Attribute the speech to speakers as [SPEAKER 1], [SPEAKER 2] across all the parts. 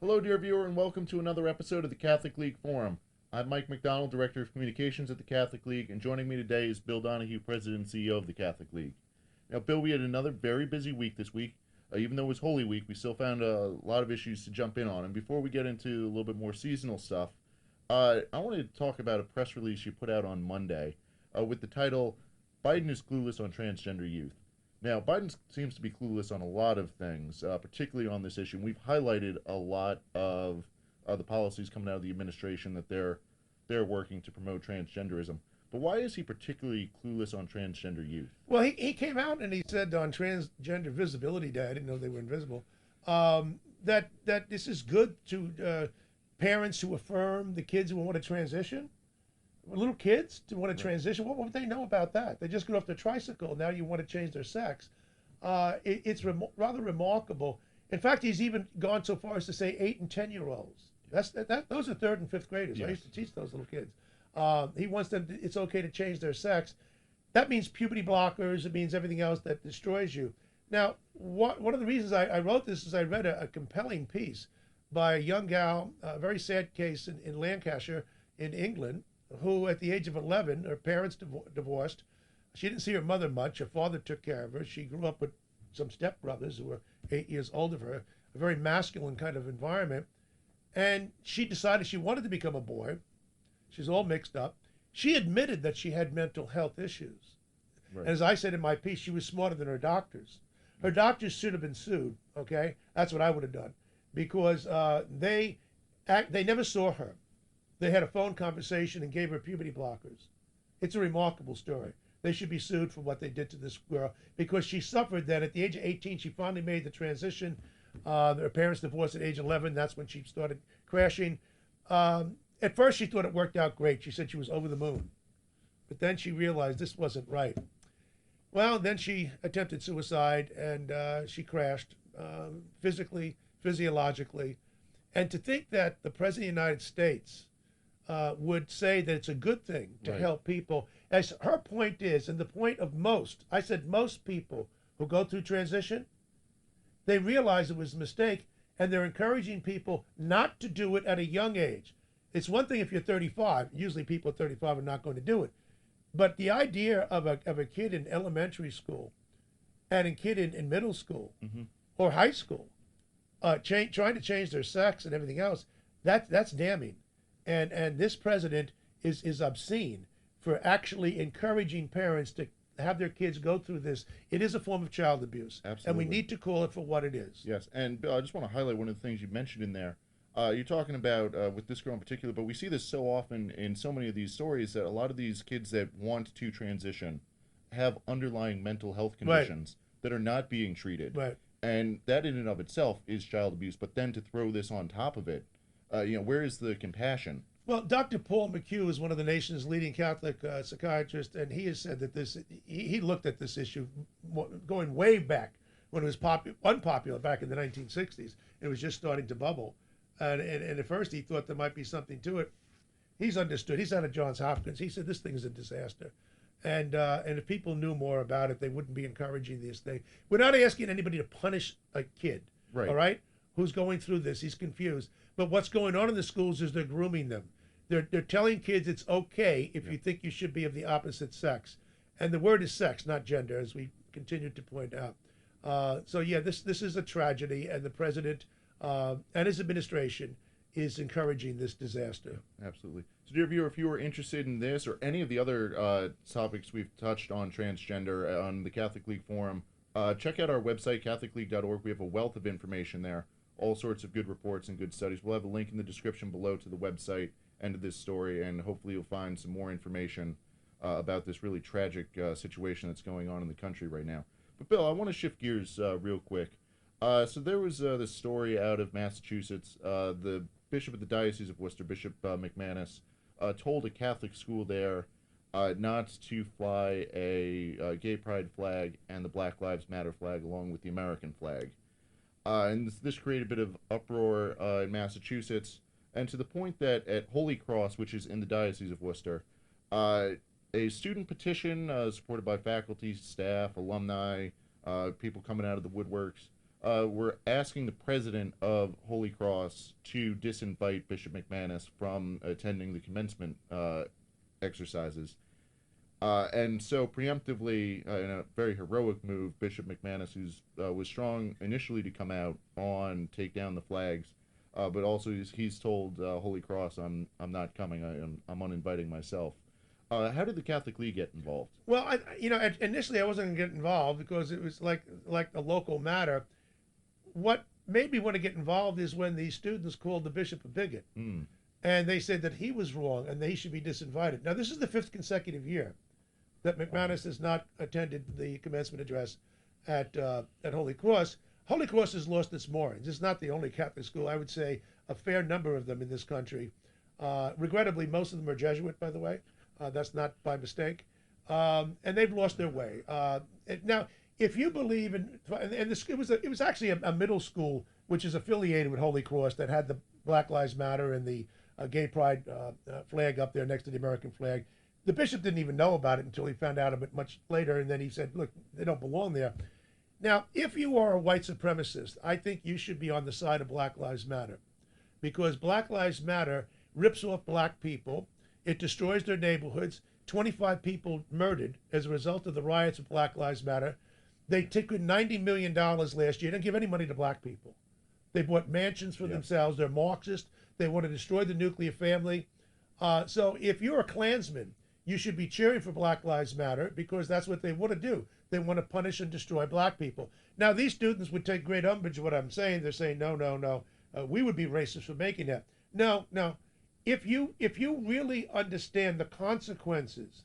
[SPEAKER 1] Hello, dear viewer, and welcome to another episode of the Catholic League Forum. I'm Mike McDonald, Director of Communications at the Catholic League, and joining me today is Bill Donohue, President and CEO of the Catholic League. Now, Bill, we had another very busy week this week. Even though it was Holy Week, we still found a lot of issues to jump in on. And before we get into a little bit more seasonal stuff, I wanted to talk about a press release you put out on Monday with the title, Biden is Clueless on Transgender Youth. Now, Biden seems to be clueless on a lot of things, particularly on this issue. We've highlighted a lot of the policies coming out of the administration that they're working to promote transgenderism. But why is he particularly clueless on transgender youth?
[SPEAKER 2] Well, he came out and he said on Transgender Visibility Day, I didn't know they were invisible, that this is good to parents who affirm the kids who want to transition. Little kids to want to transition. What would they know about that? They just got off their tricycle. Now you want to change their sex. It's rather remarkable. In fact, he's even gone so far as to say 8 and 10-year-olds. Those are third and fifth graders. Yes. I used to teach those little kids. He wants them. It's okay to change their sex. That means puberty blockers. It means everything else that destroys you. Now, one of the reasons I wrote this is I read a compelling piece by a young gal, a very sad case in Lancashire, in England, who at the age of 11, her parents divorced. She didn't see her mother much. Her father took care of her. She grew up with some stepbrothers who were 8 years older than her, a very masculine kind of environment. And she decided she wanted to become a boy. She's all mixed up. She admitted that she had mental health issues. Right. And as I said in my piece, she was smarter than her doctors. Her doctors should have been sued, okay? That's what I would have done. Because they never saw her. They had a phone conversation and gave her puberty blockers. It's a remarkable story. They should be sued for what they did to this girl because she suffered that at the age of 18, she finally made the transition. Her parents divorced at age 11. That's when she started crashing. At first, she thought it worked out great. She said she was over the moon. But then she realized this wasn't right. Well, then she attempted suicide and she crashed physically, physiologically. And to think that the President of the United States would say that it's a good thing to help people. As her point is, and the point of most, I said most people who go through transition, they realize it was a mistake and they're encouraging people not to do it at a young age. It's one thing if you're 35, usually people at 35 are not going to do it. But the idea of a kid in elementary school and a kid in middle school or high school trying to change their sex and everything else, that's damning. And this president is obscene for actually encouraging parents to have their kids go through this. It is a form of child abuse.
[SPEAKER 1] Absolutely.
[SPEAKER 2] And we need to call it for what it is.
[SPEAKER 1] Yes, and Bill, I just want to highlight one of the things you mentioned in there. You're talking about, with this girl in particular, but we see this so often in so many of these stories that a lot of these kids that want to transition have underlying mental health conditions that are not being treated.
[SPEAKER 2] Right.
[SPEAKER 1] And that in and of itself is child abuse, but then to throw this on top of it, where is the compassion?
[SPEAKER 2] Well, Dr. Paul McHugh is one of the nation's leading Catholic psychiatrists, and he has said that he looked at this issue going way back when it was unpopular back in the 1960s. It was just starting to bubble. And at first he thought there might be something to it. He's understood. He's out of Johns Hopkins. He said this thing is a disaster. And if people knew more about it, they wouldn't be encouraging this thing. We're not asking anybody to punish a kid, all right, who's going through this. He's confused. But what's going on in the schools is they're grooming them. They're telling kids it's okay if you think you should be of the opposite sex. And the word is sex, not gender, as we continue to point out. So, yeah, this is a tragedy, and the president and his administration is encouraging this disaster.
[SPEAKER 1] Absolutely. So, dear viewer, if you are interested in this or any of the other topics we've touched on transgender on the Catholic League Forum, check out our website, catholicleague.org. We have a wealth of information there, all sorts of good reports and good studies. We'll have a link in the description below to the website and to this story, and hopefully you'll find some more information about this really tragic situation that's going on in the country right now. But, Bill, I want to shift gears real quick. So there was this story out of Massachusetts. The Bishop of the Diocese of Worcester, Bishop McManus, told a Catholic school there not to fly a gay pride flag and the Black Lives Matter flag along with the American flag. And this created a bit of uproar in Massachusetts, and to the point that at Holy Cross, which is in the Diocese of Worcester, a student petition supported by faculty, staff, alumni, people coming out of the woodworks, were asking the president of Holy Cross to disinvite Bishop McManus from attending the commencement exercises. And so preemptively, in a very heroic move, Bishop McManus, who's was strong initially to come out on take down the flags, but also he's told Holy Cross, I'm not coming. I'm uninviting myself. How did the Catholic League get involved?
[SPEAKER 2] Well, initially I wasn't going to get involved because it was like a local matter. What made me want to get involved is when the students called the bishop a bigot, and they said that he was wrong and they should be disinvited. Now, this is the 5th consecutive year that McManus has not attended the commencement address at Holy Cross. Holy Cross has lost its moorings. It's not the only Catholic school. I would say a fair number of them in this country. Regrettably, most of them are Jesuit, by the way. That's not by mistake. And they've lost their way. Now, if you believe in, and this, it was actually a middle school which is affiliated with Holy Cross that had the Black Lives Matter and the gay pride flag up there next to the American flag. The bishop didn't even know about it until he found out of it much later, and then he said, look, they don't belong there. Now, if you are a white supremacist, I think you should be on the side of Black Lives Matter, because Black Lives Matter rips off black people. It destroys their neighborhoods. 25 people murdered as a result of the riots of Black Lives Matter. They took in $90 million last year. They didn't give any money to black people. They bought mansions for themselves. They're Marxist. They want to destroy the nuclear family. So if you're a Klansman, you should be cheering for Black Lives Matter, because that's what they want to do. They want to punish and destroy black people. Now, these students would take great umbrage at what I'm saying. They're saying, no, we would be racist for making that. No. If you really understand the consequences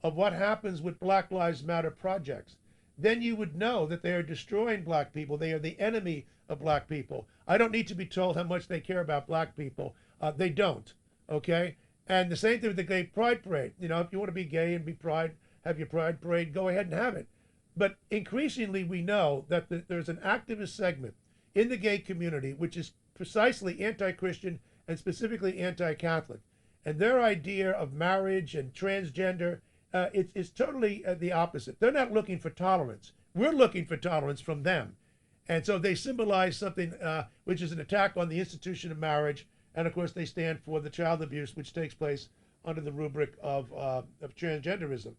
[SPEAKER 2] of what happens with Black Lives Matter projects, then you would know that they are destroying black people. They are the enemy of black people. I don't need to be told how much they care about black people. They don't, okay? And the same thing with the gay pride parade. You know, if you want to be gay and be pride, have your pride parade, go ahead and have it. But increasingly we know that there's an activist segment in the gay community which is precisely anti-Christian and specifically anti-Catholic. And their idea of marriage and transgender, it's totally the opposite. They're not looking for tolerance. We're looking for tolerance from them. And so they symbolize something which is an attack on the institution of marriage. And of course, they stand for the child abuse, which takes place under the rubric of transgenderism.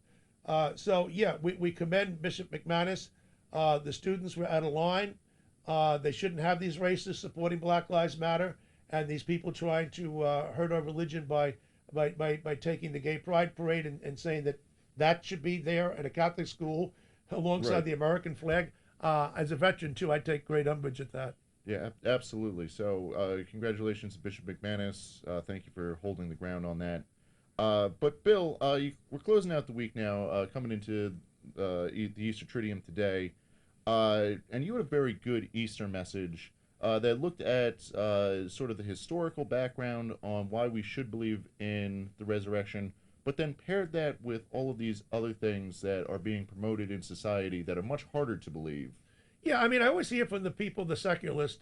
[SPEAKER 2] So, yeah, we commend Bishop McManus. The students were out of line. They shouldn't have these racists supporting Black Lives Matter and these people trying to hurt our religion by taking the gay pride parade and saying that should be there at a Catholic school alongside the American flag. As a veteran, too, I take great umbrage at that.
[SPEAKER 1] Yeah, absolutely. So congratulations to Bishop McManus. Thank you for holding the ground on that. But Bill, we're closing out the week now, coming into the Easter Triduum today. And you had a very good Easter message that looked at sort of the historical background on why we should believe in the resurrection, but then paired that with all of these other things that are being promoted in society that are much harder to believe.
[SPEAKER 2] Yeah, I mean, I always hear from the people, the secularists,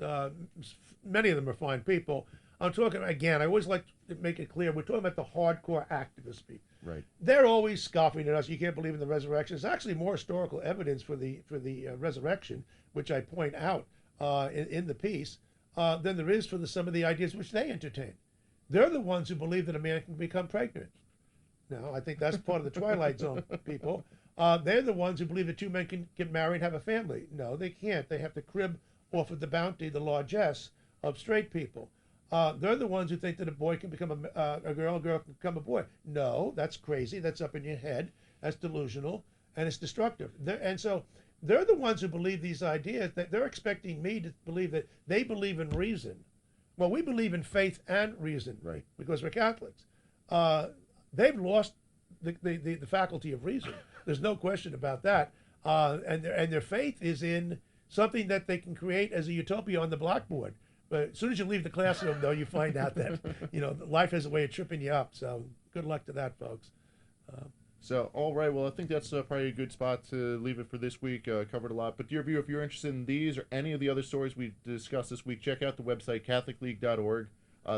[SPEAKER 2] many of them are fine people. I'm talking, again, I always like to make it clear, we're talking about the hardcore activist people.
[SPEAKER 1] Right.
[SPEAKER 2] They're always scoffing at us. You can't believe in the resurrection. There's actually more historical evidence for the resurrection, which I point out in the piece, than there is for some of the ideas which they entertain. They're the ones who believe that a man can become pregnant. Now, I think that's part of the Twilight Zone people. They're the ones who believe that two men can get married and have a family. No, they can't. They have to crib off of the bounty, the largesse of straight people. They're the ones who think that a boy can become a girl can become a boy. No, that's crazy. That's up in your head. That's delusional, and it's destructive. And so they're the ones who believe these ideas. That they're expecting me to believe that they believe in reason. Well, we believe in faith and reason,
[SPEAKER 1] right?
[SPEAKER 2] Because we're Catholics. They've lost the faculty of reason. There's no question about that. And their faith is in something that they can create as a utopia on the blackboard. But as soon as you leave the classroom, though, you find out that life has a way of tripping you up. So good luck to that, folks.
[SPEAKER 1] So, all right. Well, I think that's probably a good spot to leave it for this week. Covered a lot. But dear viewer, if you're interested in these or any of the other stories we discussed this week, check out the website, CatholicLeague.org.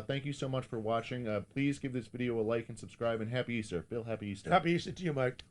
[SPEAKER 1] Thank you so much for watching. Please give this video a like and subscribe, and happy Easter. Bill, happy Easter.
[SPEAKER 2] Happy Easter to you, Mike.